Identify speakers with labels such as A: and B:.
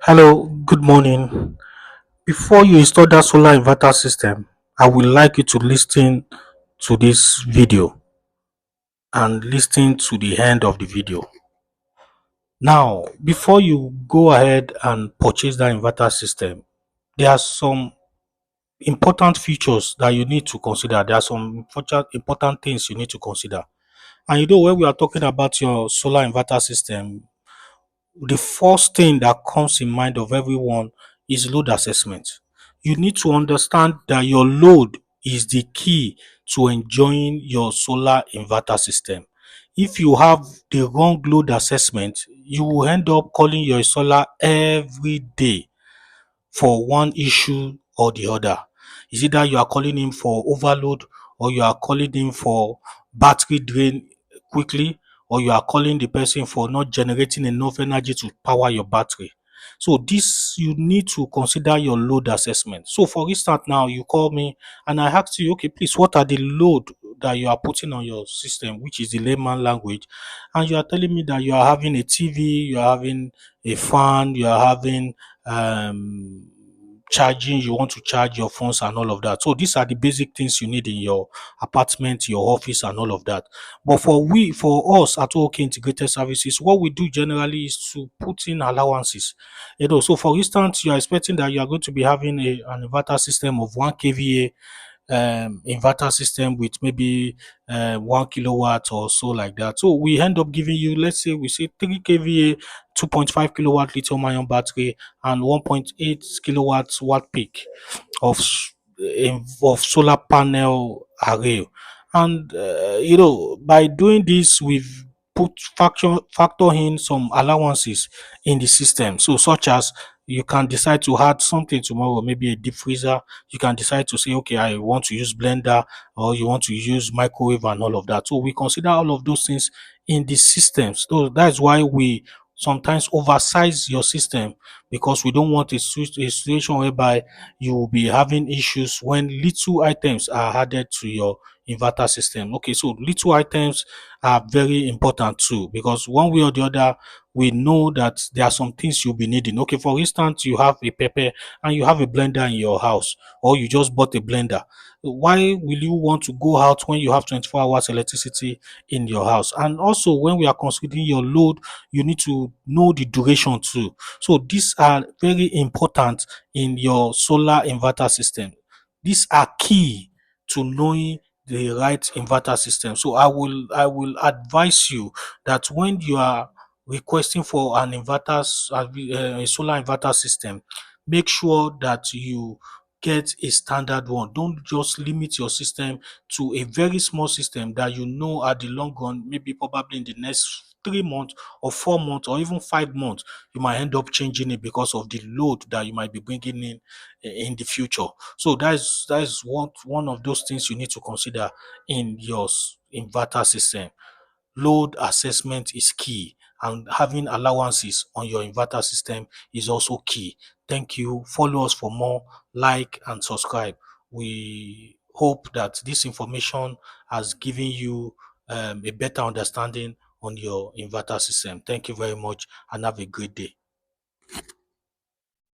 A: Hello, good morning. Before you install that solar inverter system, I would like you to listen to this video and listen to the end of the video. Now, before you go ahead and purchase that inverter system, there are some important features that you need to consider. There are some important things you need to consider. And when we are talking about your solar inverter system, the first thing that comes in mind of everyone is load assessment. You need to understand that your load is the key to enjoying your solar inverter system. If you have the wrong load assessment, you will end up calling your solar every day for one issue or the other. Is either you are calling him for overload, or you are calling him for battery drain quickly, or you are calling the person for not generating enough energy to power your battery. So this, you need to consider your load assessment. So for instance, now you call me and I ask you, okay, please, what are the load that you are putting on your system, which is the layman language, and you are telling me that you are having a TV, you are having a fan, you are having um charging, you want to charge your phones and all of that. So these are the basic things you need in your apartment, your office, and all of that. But for us at OK Integrated Services, what we do generally is to put in allowances. So for instance, you are expecting that you are going to be having an inverter system of 1 kVA, inverter system with maybe 1 kilowatt or so, like that. So we end up giving you, let's say we say 3 kVA, 2.5 kilowatt lithium ion battery, and 1.8 kilowatts watt peak of of solar panel array. And by doing this, we've put factor in some allowances in the system. So such as, you can decide to add something tomorrow, maybe a deep freezer. You can decide to say, okay, I want to use blender, or you want to use microwave and all of that. So we consider all of those things in the systems. So that's why we sometimes oversize your system, because we don't want a situation whereby you will be having issues when little items are added to your inverter system. Okay, so little items are very important too, because one way or the other, we know that there are some things you'll be needing. Okay, for instance, you have a pepper and you have a blender in your house, or you just bought a blender. Why will you want to go out when you have 24 hours electricity in your house? And also, when we are considering your load, you need to know the duration too. So these are very important in your solar inverter system. These are key to knowing the right inverter system. So I will advise you that when you are requesting for an a solar inverter system, make sure that you get a standard one. Don't just limit your system to a very small system that you know at the long run, maybe probably in the next 3 months or 4 months or even 5 months, you might end up changing it because of the load that you might be bringing in the future. So that is one of those things you need to consider in your inverter system. Load assessment is key, and having allowances on your inverter system is also key. Thank you. Follow us for more, like and subscribe. We hope that this information has given you a better understanding on your inverter system. Thank you very much and have a great day.